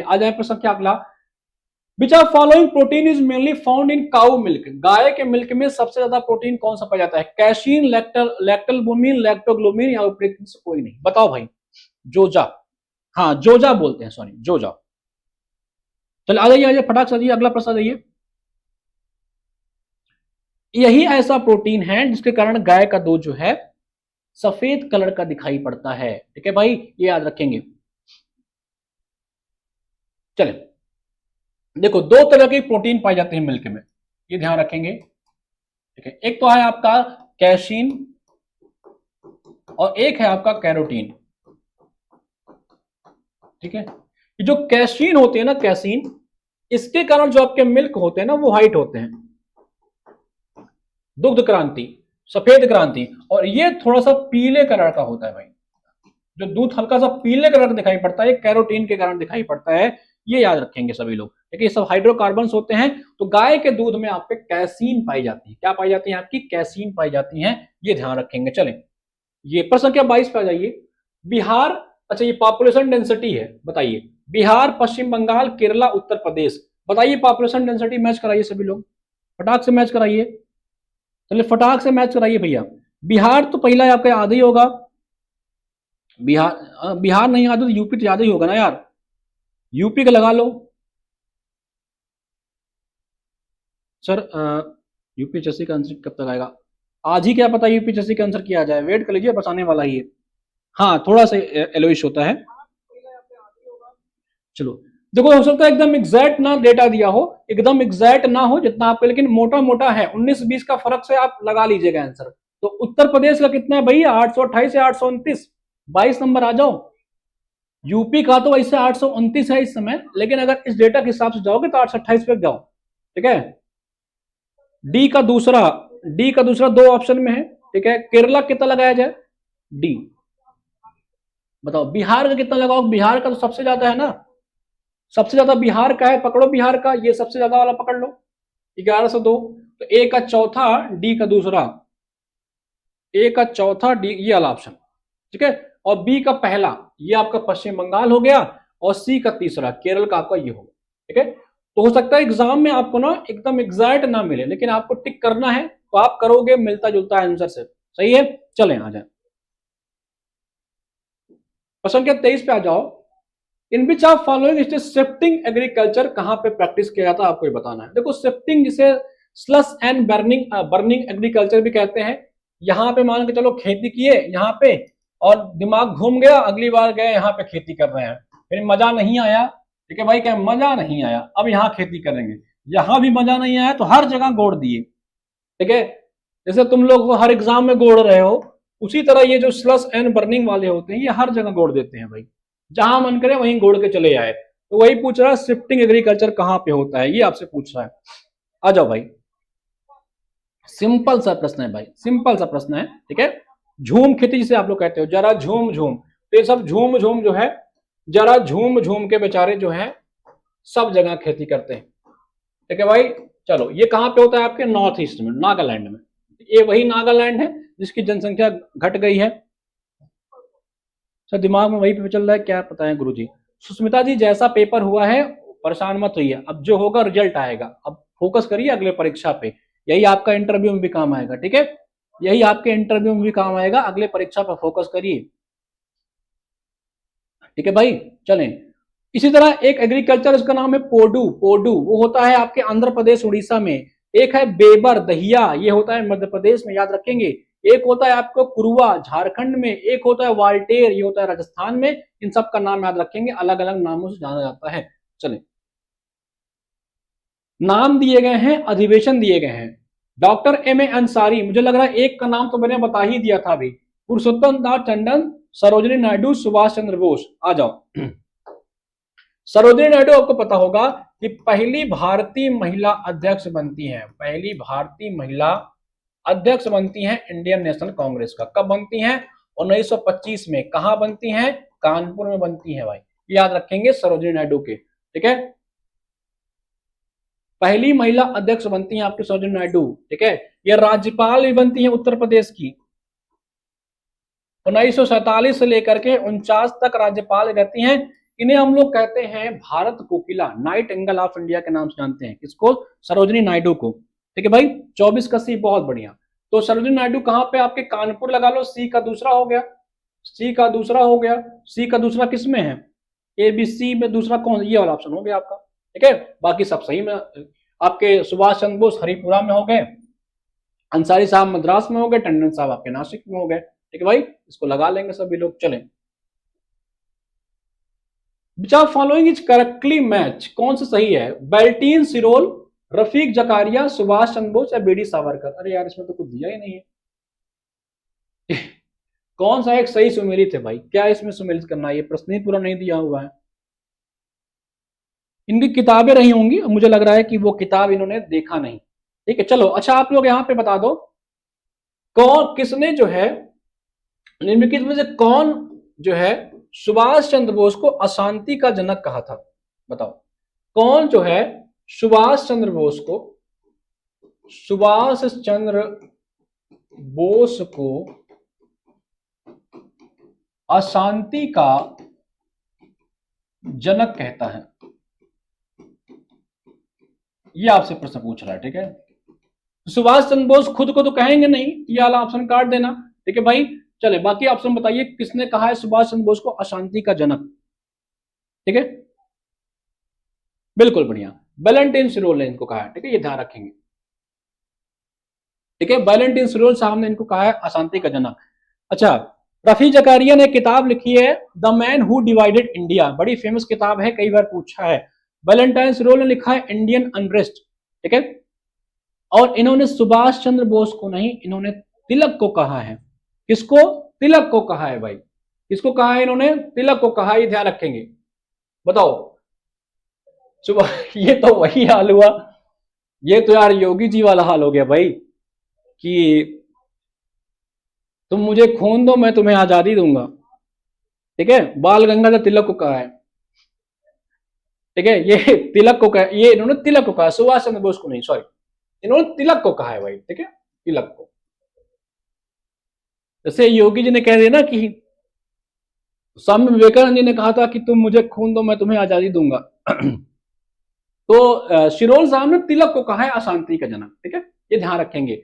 आ जाए प्रश्न क्या अगला, which are following protein is mainly found in cow milk, गाय के मिल्क में सबसे ज्यादा प्रोटीन कौन सा पाया जाता है, कैसीन, लैक्टोल्बुमिन, लैक्टोग्लूमिन या कोई नहीं, बताओ भाई। जोजा, हाँ जोजा बोलते हैं, सॉरी जोजा। चलिए आ जाइए फटाक से अगला प्रश्न आ जाइए। यही ऐसा प्रोटीन है जिसके कारण गाय का दूध जो है सफेद कलर का दिखाई पड़ता है, ठीक है भाई, ये याद रखेंगे। चले देखो, दो तरह के प्रोटीन पाए जाते हैं मिल्क में, ये ध्यान रखेंगे, ठीक है। एक तो है आपका कैसीन और एक है आपका कैरोटीन, ठीक है। ये जो कैसीन होते हैं ना, कैसीन, इसके कारण जो आपके मिल्क होते हैं ना वो व्हाइट होते हैं, दुग्ध क्रांति, सफेद क्रांति, और ये थोड़ा सा पीले कलर का होता है भाई, जो दूध हल्का सा पीले कलर का दिखाई पड़ता है कैरोटीन के कारण दिखाई पड़ता है, ये याद रखेंगे सभी लोग, ठीक है। ये सब हाइड्रोकार्बन्स होते हैं। तो गाय के दूध में आप पे कैसीन पाई जाती है, क्या पाई जाती है आपकी, कैसीन पाई जाती है, ये ध्यान रखेंगे। चलें ये प्रश्न क्या 22 पे आ जाइए। बिहार, अच्छा ये पॉपुलेशन डेंसिटी है, बताइए बिहार, पश्चिम बंगाल, केरला, उत्तर प्रदेश, बताइए पॉपुलेशन डेंसिटी मैच कराइए सभी लोग, फटाक से मैच कराइए, चलिए फटाक से मैच कराइए भैया। बिहार तो पहला आपका याद ही होगा, बिहार नहीं याद हो तो यूपी तो याद ही होगा ना यार, यूपी का लगा लो सर। यूपी एचएससी का आंसर कब तक आएगा, आज ही क्या पता यूपी एचएससी का आंसर किया जाए, वेट कर लीजिए, बस आने वाला ही है। हाँ थोड़ा सा एलोइश होता है। चलो देखो, हो सकता है एकदम एग्जैक्ट ना डेटा दिया हो, एकदम एग्जैक्ट ना हो जितना आपको, लेकिन मोटा मोटा है, 19-20 का फर्क से आप लगा लीजिएगा आंसर। तो उत्तर प्रदेश का कितना है भैया, 828 या 829, 22 नंबर आ जाओ। यूपी का तो वैसे 829 है इस समय, लेकिन अगर इस डेटा के हिसाब से जाओगे तो 828 पे जाओ, ठीक है। डी का दूसरा, डी का दूसरा दो ऑप्शन में है, ठीक है। केरला कितना लगाया जाए, डी, बताओ बिहार का कितना लगाओ, बिहार का तो सबसे ज्यादा है ना, सबसे ज्यादा बिहार का है, पकड़ो बिहार का, ये सबसे ज्यादा वाला पकड़ लो, 1102। तो ए का चौथा, डी का दूसरा, ए का चौथा, डी ये वाला ऑप्शन, ठीक है। और बी का पहला ये आपका पश्चिम बंगाल हो गया, और सी का तीसरा केरल का आपका ये होगा, ठीक है। तो हो सकता है एग्जाम में आपको ना एकदम एग्जैक्ट ना मिले, लेकिन आपको टिक करना है, तो आप करोगे मिलता जुलता आंसर से, सही है। चलें आ जाए प्रश्न क्या 23 पे आ जाओ। In which of following shifting agriculture कहां पे प्रैक्टिस किया जाता है, आपको बताना है। देखो शिफ्टिंग जिसे स्लश एंड बर्निंग एग्रीकल्चर भी कहते हैं। यहां पे मान के चलो खेती किए यहाँ पे, और दिमाग घूम गया, अगली बार गए यहाँ पे खेती कर रहे हैं, फिर मजा नहीं आया, ठीक है भाई, क्या मजा नहीं आया, अब यहाँ खेती करेंगे, यहां भी मजा नहीं आया तो हर जगह गोड़ दिए, ठीक है। जैसे तुम लोग हर एग्जाम में गोड़ रहे हो, उसी तरह ये जो स्लश एंड बर्निंग वाले होते हैं ये हर जगह गोड़ देते हैं भाई, जहां मन करे वहीं गोड़ के चले आए। तो वही पूछ रहा है शिफ्टिंग एग्रीकल्चर कहां पे होता है, ये आपसे पूछ रहा है। आ जाओ भाई, सिंपल सा प्रश्न है भाई, सिंपल सा प्रश्न है, ठीक है। झूम खेती जिसे आप लोग कहते हो, जरा झूम झूम, तो ये सब झूम झूम जो है, जरा झूम झूम के बेचारे जो है सब जगह खेती करते हैं, ठीक है भाई। चलो ये कहां पे होता है आपके नॉर्थ ईस्ट में, नागालैंड में, ये वही नागालैंड है जिसकी जनसंख्या घट गई है। सर दिमाग में वही पे चल रहा है, क्या पता है गुरुजी। सुस्मिता जी जैसा पेपर हुआ है परेशान मत होइए, अब जो होगा रिजल्ट आएगा, अब फोकस करिए अगले परीक्षा पे, यही आपका इंटरव्यू में भी काम आएगा, ठीक है, यही आपके इंटरव्यू में भी काम आएगा, अगले परीक्षा पर फोकस करिए, ठीक है भाई। चलें इसी तरह एक एग्रीकल्चर, उसका नाम है पोडू, पोडू वो होता है आपके आंध्र प्रदेश उड़ीसा में। एक है बेबर दहिया, ये होता है मध्य प्रदेश में, याद रखेंगे। एक होता है आपको कुरुआ झारखंड में, एक होता है वाल्टेर, ये होता है राजस्थान में। इन सब का नाम याद रखेंगे, अलग अलग नामों से जाना जाता है। चले नाम दिए गए हैं, अधिवेशन दिए गए हैं। डॉक्टर एम ए अंसारी, मुझे लग रहा है एक का नाम तो मैंने बता ही दिया था अभी, पुरुषोत्तम दास टंडन, सरोजिनी नायडू, सुभाष चंद्र बोस। आ जाओ सरोजिनी नायडू आपको पता होगा कि पहली भारतीय महिला अध्यक्ष बनती हैं, पहली भारतीय महिला अध्यक्ष बनती हैं इंडियन नेशनल कांग्रेस का। कब बनती हैं, 1925 में। कहां बनती हैं, कानपुर में बनती हैं भाई, याद रखेंगे सरोजिनी नायडू के, ठीक है। पहली महिला अध्यक्ष बनती हैं आपकी सरोजिनी नायडू, ठीक है। ये राज्यपाल भी बनती हैं उत्तर प्रदेश की, 1947 से लेकर के 49 तक राज्यपाल रहती हैं। इन्हें हम लोग कहते हैं भारत कोकिला, नाइट एंगल ऑफ इंडिया के नाम से जानते हैं। किसको? सरोजिनी नायडू को। ठीक है भाई, 24 का सी, बहुत बढ़िया। तो सरोजिनी नायडू कहां पे? आपके कानपुर लगा लो, सी का दूसरा हो गया, सी का दूसरा हो गया। सी का दूसरा किस में है? ए बी सी में दूसरा कौन? ये वाला ऑप्शन हो गया आपका। ठीक है, बाकी सब सही में। आपके सुभाष चंद्र बोस हरिपुरा में हो गए, अंसारी साहब मद्रास में हो गए, टंडन साहब आपके नासिक में हो गए। ठीक है भाई, इसको लगा लेंगे सभी लोग। चलें, विच of following is correctly match, कौन सा सही है? बेल्टीन सिरोल, रफीक जकारिया, सुभाष चंद्र बोस या बीडी सावरकर? अरे यार, इसमें तो कुछ दिया ही नहीं है। कौन सा एक सही सुमेलित है भाई? क्या इसमें सुमेलित करना है? ये प्रश्न ही पूरा नहीं दिया हुआ है। इनकी किताबें रही होंगी, मुझे लग रहा है कि वो किताब इन्होंने देखा नहीं। ठीक है, चलो अच्छा, आप लोग यहां पे बता दो, कौन, किसने जो है निम्नलिखित में से कौन जो है सुभाष चंद्र बोस को अशांति का जनक कहा था? बताओ, कौन जो है सुभाष चंद्र बोस को, सुभाष चंद्र बोस को अशांति का जनक कहता है? ये आपसे प्रश्न पूछ रहा है। ठीक है, सुभाष चंद्र बोस खुद को तो कहेंगे नहीं, ये वाला ऑप्शन काट देना। ठीक है भाई, चले बाकी ऑप्शन बताइए, किसने कहा है सुभाष चंद्र बोस को अशांति का जनक? ठीक है, बिल्कुल बढ़िया, वैलेंटाइन सिरोल ने इनको कहा है। ठीक है, ये ध्यान रखेंगे। ठीक है, वैलेंटाइन सिरोल साहब ने इनको कहा है अशांति का जनक। अच्छा, रफी जकारिया ने किताब लिखी है the man who divided India, बड़ी फेमस किताब है, कई बार पूछा है। वैलेंटाइन सिरोल ने लिखा है इंडियन अनरेस्ट। ठीक है, और इन्होंने सुभाष चंद्र बोस को नहीं, इन्होंने तिलक को कहा है। किसको? तिलक को कहा है भाई। किसको कहा है इन्होंने? तिलक को कहा है, ये ध्यान रखेंगे। बताओ, सुबह ये तो वही हाल हुआ, ये तो यार योगी जी वाला हाल हो गया भाई, कि तुम मुझे खून दो मैं तुम्हें आजादी दूंगा। ठीक है, बाल गंगाधर तिलक को कहा है। ठीक है, ये तिलक को कहा, ये इन्होंने तिलक को कहा, सुभाष चंद्र बोस को नहीं, सॉरी, इन्होंने तिलक को कहा है भाई। ठीक है, तिलक को। जैसे योगी जी ने कह दिया ना कि स्वामी विवेकानंद जी ने कहा था कि तुम मुझे खून दो मैं तुम्हें आजादी दूंगा। तो शिरोल साहब ने तिलक को कहा है अशांति का जनक। ठीक है, ये ध्यान रखेंगे।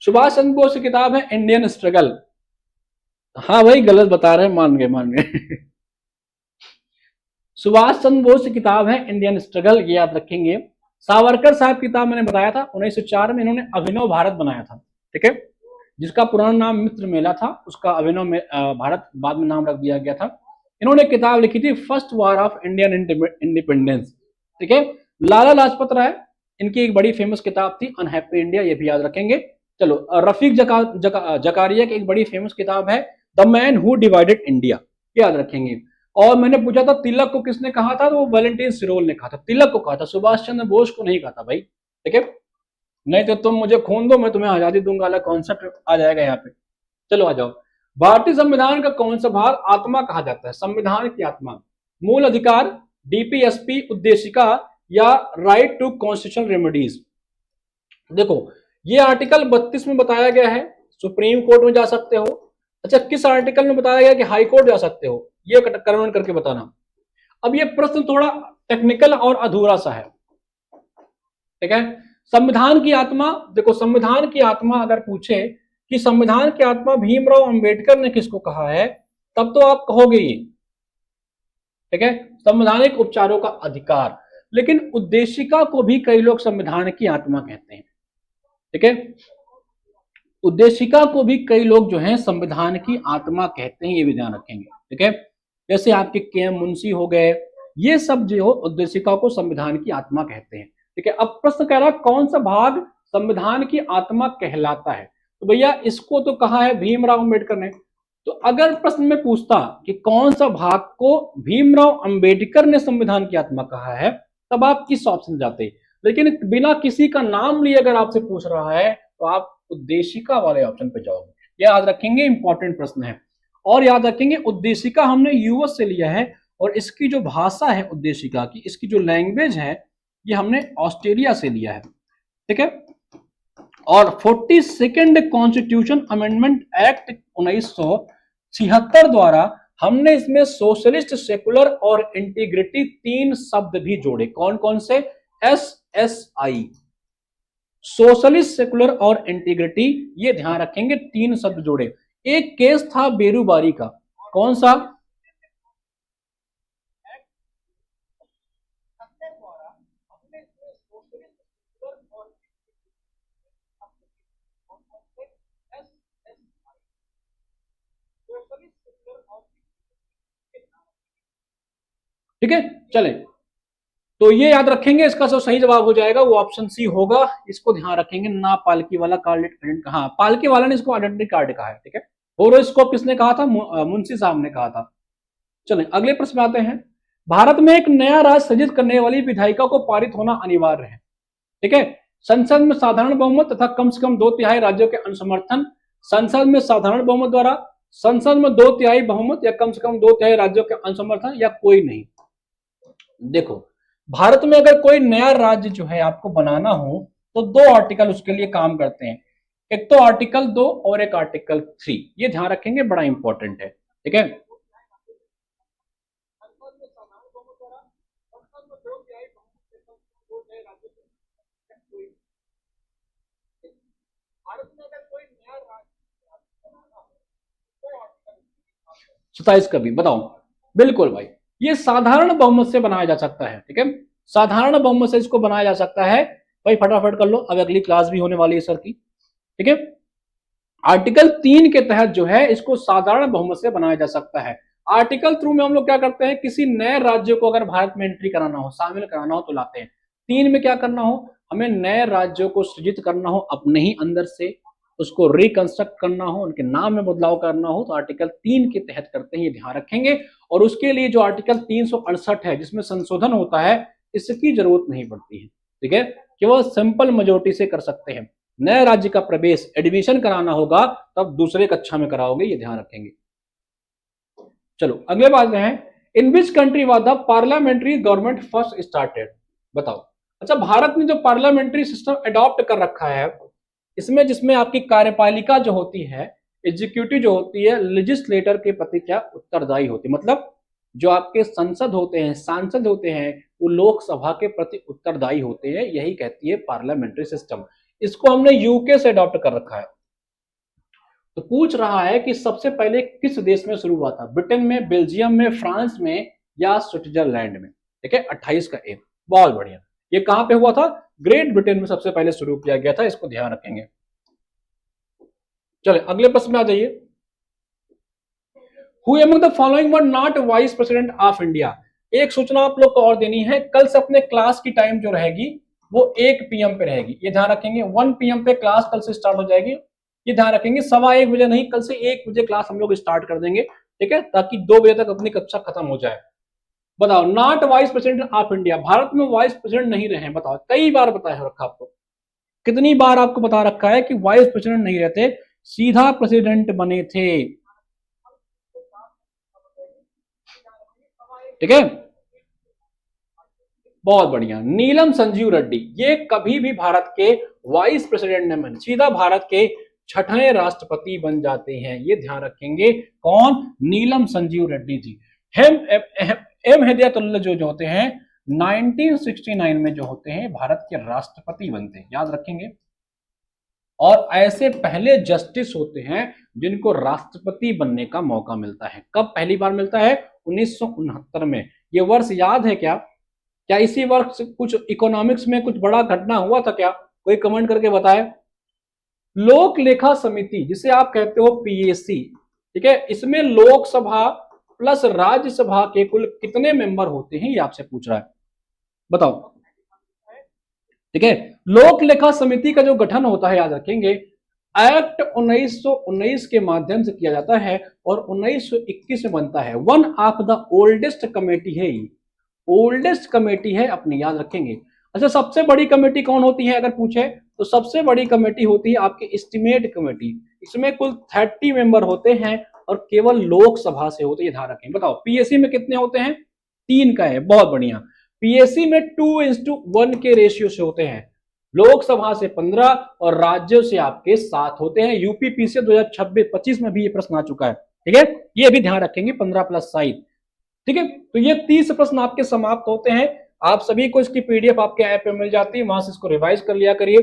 सुभाष चंद्र बोस की किताब है इंडियन स्ट्रगल। हाँ भाई, गलत बता रहे हैं, मान गए। सुभाष चंद्र बोस की किताब है इंडियन स्ट्रगल, ये याद रखेंगे। सावरकर साहब की किताब मैंने बताया था 1904 में इन्होंने अभिनव भारत बनाया था। ठीक है, जिसका पुराना नाम मित्र मेला था, उसका अभिनव भारत बाद में नाम रख दिया गया था। इन्होंने किताब लिखी थी first war of Indian independence. ठीक है, लाला लाजपत राय, इनकी एक बड़ी फेमस किताब थी अनहैप्पी इंडिया, ये भी याद रखेंगे। चलो, रफीक जकारिया की एक बड़ी फेमस किताब है the man who divided India, याद रखेंगे। और मैंने पूछा था तिलक को किसने कहा था, तो वो वैलेंटाइन सिरोल ने कहा था, तिलक को कहा था, सुभाष चंद्र बोस को नहीं कहा था भाई। ठीक है, नहीं तो तुम मुझे खून दो मैं तुम्हें आजादी दूंगा, अलग कॉन्सेप्ट आ जाएगा यहाँ पे। चलो आ जाओ, भारतीय संविधान का कौन सा भाग आत्मा कहा जाता है? संविधान की आत्मा, मूल अधिकार, डीपीएसपी, उद्देशिका या राइट टू कॉन्स्टिट्यूशनल रेमेडीज? देखो, ये आर्टिकल 32 में बताया गया है सुप्रीम कोर्ट में जा सकते हो। अच्छा, किस आर्टिकल में बताया गया कि हाई कोर्ट जा सकते हो? ये कन्वर्ट करके बताना। अब ये प्रश्न थोड़ा टेक्निकल और अधूरा सा है। ठीक है, संविधान की आत्मा, देखो संविधान की आत्मा अगर पूछे कि संविधान की आत्मा भीमराव अंबेडकर ने किसको कहा है, तब तो आप कहोगे ये। ठीक है, संवैधानिक उपचारों का अधिकार, लेकिन उद्देशिका को भी कई लोग संविधान की आत्मा कहते हैं। ठीक है, उद्देशिका को भी कई लोग जो है संविधान की आत्मा कहते हैं, ये भी ध्यान रखेंगे। ठीक है, जैसे आपके के.एम. मुंशी हो गए, ये सब जो हो उद्देशिका को संविधान की आत्मा कहते हैं। ठीक है, अब प्रश्न कह रहा कौन सा भाग संविधान की आत्मा कहलाता है, तो भैया इसको तो कहा है भीमराव अंबेडकर ने। तो अगर प्रश्न में पूछता कि कौन सा भाग को भीमराव अंबेडकर ने संविधान की आत्मा कहा है, तब आप किस ऑप्शन जाते, लेकिन बिना किसी का नाम लिए अगर आपसे पूछ रहा है तो आप उद्देशिका वाले ऑप्शन पे जाओगे। याद रखेंगे, इंपॉर्टेंट प्रश्न है। और याद रखेंगे, उद्देशिका हमने यूएस से लिया है और इसकी जो भाषा है उद्देशिका की, इसकी जो लैंग्वेज है, ये हमने ऑस्ट्रेलिया से लिया है। ठीक है, और 42nd कॉन्स्टिट्यूशन अमेंडमेंट एक्ट 1976 द्वारा हमने इसमें सोशलिस्ट, सेकुलर और इंटीग्रिटी 3 शब्द भी जोड़े। कौन कौन से? SSI, सोशलिस्ट, सेकुलर और इंटीग्रिटी, ये ध्यान रखेंगे, 3 शब्द जोड़े। एक केस था बेरूबारी का, कौन सा? ठीक है, चले, तो ये याद रखेंगे। इसका जो सही जवाब हो जाएगा वो ऑप्शन सी होगा। इसको ध्यान रखेंगे, ना पालकी वाला कार्ड, हाँ पालकी वाला ने इसको आइडेंटिटी कार्ड कहा है। ठीक है, होरोस्कोप किसने कहा था? मुंशी साहब ने कहा था। चलें अगले प्रश्न में आते हैं। भारत में एक नया राज्य सृजित करने वाली विधायिका को पारित होना अनिवार्य है। ठीक है, संसद में साधारण बहुमत तथा कम से कम 2/3 राज्यों के अनुसमर्थन, संसद में साधारण बहुमत द्वारा, संसद में 2/3 बहुमत या कम से कम 2/3 राज्यों के अनुसमर्थन, या कोई नहीं। देखो, भारत में अगर कोई नया राज्य जो है आपको बनाना हो तो 2 आर्टिकल उसके लिए काम करते हैं। एक तो आर्टिकल 2 और एक आर्टिकल 3, ये ध्यान रखेंगे, बड़ा इंपॉर्टेंट है। ठीक है, सताइस का भी बताओ। बिल्कुल भाई, ये साधारण बहुमत से बनाया जा सकता है। ठीक है, साधारण बहुमत से इसको बनाया जा सकता है। भाई फटाफट कर लो, अब अगली क्लास भी होने वाली है सर की। ठीक है, आर्टिकल 3 के तहत जो है इसको साधारण बहुमत से बनाया जा सकता है। आर्टिकल 3 में हम लोग क्या करते हैं, किसी नए राज्य को अगर भारत में एंट्री कराना हो, शामिल कराना हो तो लाते हैं। 3 में क्या करना हो, हमें नए राज्यों को सृजित करना हो अपने ही अंदर से, उसको रिकंस्ट्रक्ट करना हो, उनके नाम में बदलाव करना हो, तो आर्टिकल 3 के तहत करते हैं, ये ध्यान रखेंगे। और उसके लिए जो आर्टिकल 368 है जिसमें संशोधन होता है, इसकी जरूरत नहीं पड़ती है। ठीक है, केवल सिंपल मेजोरिटी से कर सकते हैं। नए राज्य का प्रवेश एडमिशन कराना होगा तब दूसरे कक्षा में कराओगे, ये ध्यान रखेंगे। चलो अगले बात है, in which country was the parliamentary government first started? बताओ। अच्छा, भारत ने जो पार्लियामेंट्री सिस्टम अडॉप्ट कर रखा है, इसमें जिसमें आपकी कार्यपालिका जो होती है, एग्जीक्यूटिव जो होती है, लेजिस्लेटर के प्रति क्या उत्तरदायी होती है। मतलब जो आपके संसद होते हैं, सांसद होते हैं, वो लोकसभा के प्रति उत्तरदायी होते हैं, यही कहती है पार्लियामेंट्री सिस्टम। इसको हमने यूके से अडॉप्ट कर रखा है। तो पूछ रहा है कि सबसे पहले किस देश में शुरू हुआ था? ब्रिटेन में, बेल्जियम में, फ्रांस में, या स्विट्जरलैंड में? ठीक है, 28 का ए, बहुत बढ़िया। ये कहां पे हुआ था? ग्रेट ब्रिटेन में सबसे पहले शुरू किया गया था, इसको ध्यान रखेंगे। चले अगले प्रश्न में आ जाइए। Who among the following were not vice president of India? एक सूचना आप लोग को और देनी है, कल से अपने क्लास की टाइम जो रहेगी वो 1 PM पे रहेगी, ये ध्यान रखेंगे। 1 PM पे क्लास कल से स्टार्ट हो जाएगी, ये ध्यान रखेंगे। 1:15 बजे नहीं, कल से 1 बजे क्लास हम लोग स्टार्ट कर देंगे। ठीक है, ताकि 2 बजे तक अपनी कक्षा खत्म हो जाए। बताओ, not vice president of India, Bharat में वाइस प्रेसिडेंट नहीं रहे। बताओ, कई बार बताया रखा आपको, कितनी बार आपको बता रखा है कि वाइस प्रेसिडेंट नहीं रहते, सीधा प्रेसिडेंट बने थे। ठीक है, बहुत बढ़िया। नीलम संजीव रेड्डी, ये कभी भी भारत के वाइस प्रेसिडेंट नहीं बने, सीधा भारत के 6ठे राष्ट्रपति बन जाते हैं, ये ध्यान रखेंगे। कौन? नीलम संजीव रेड्डी जी। एम हिदायतुल्लाह जो होते हैं 1969 में जो होते हैं भारत के राष्ट्रपति बनते हैं, याद रखेंगे। और ऐसे पहले जस्टिस होते हैं जिनको राष्ट्रपति बनने का मौका मिलता है। कब पहली बार मिलता है? 1969 में। ये वर्ष याद है क्या? क्या इसी वर्ष कुछ इकोनॉमिक्स में कुछ बड़ा घटना हुआ था क्या? कोई कमेंट करके बताए। लोक लेखा समिति, जिसे आप कहते हो PAC, ठीक है, इसमें लोकसभा प्लस राज्यसभा के कुल कितने मेंबर होते हैं, ये आपसे पूछ रहा है, बताओ। ठीक है, लोक लेखा समिति का जो गठन होता है, याद रखेंगे, एक्ट 1919 के माध्यम से किया जाता है और 1921 में बनता है। One of the oldest committee है, ओल्डेस्ट कमेटी है अपनी, याद रखेंगे। अच्छा, सबसे बड़ी कमेटी कौन होती है अगर पूछे तो सबसे बड़ी कमेटी होती है आपकी एस्टिमेट कमेटी। इसमें कुल 30 मेंबर होते हैं और केवल लोकसभा से होते हैं, ध्यान रखें। बताओ PAC में कितने होते हैं? 3 का है, बहुत बढ़िया। PAC में 2:1 के रेशियो से होते हैं। लोकसभा से 15 और राज्यों से आपके 7 होते हैं। UPPC 2026-25 में भी ये प्रश्न आ चुका है। ठीक है, ये भी ध्यान रखेंगे 15 प्लस साइज। ठीक है, तो ये 30 प्रश्न आपके समाप्त होते हैं। आप सभी को इसकी पीडीएफ आपके ऐप पे मिल जाती है, वहां से इसको रिवाइज कर लिया करिए।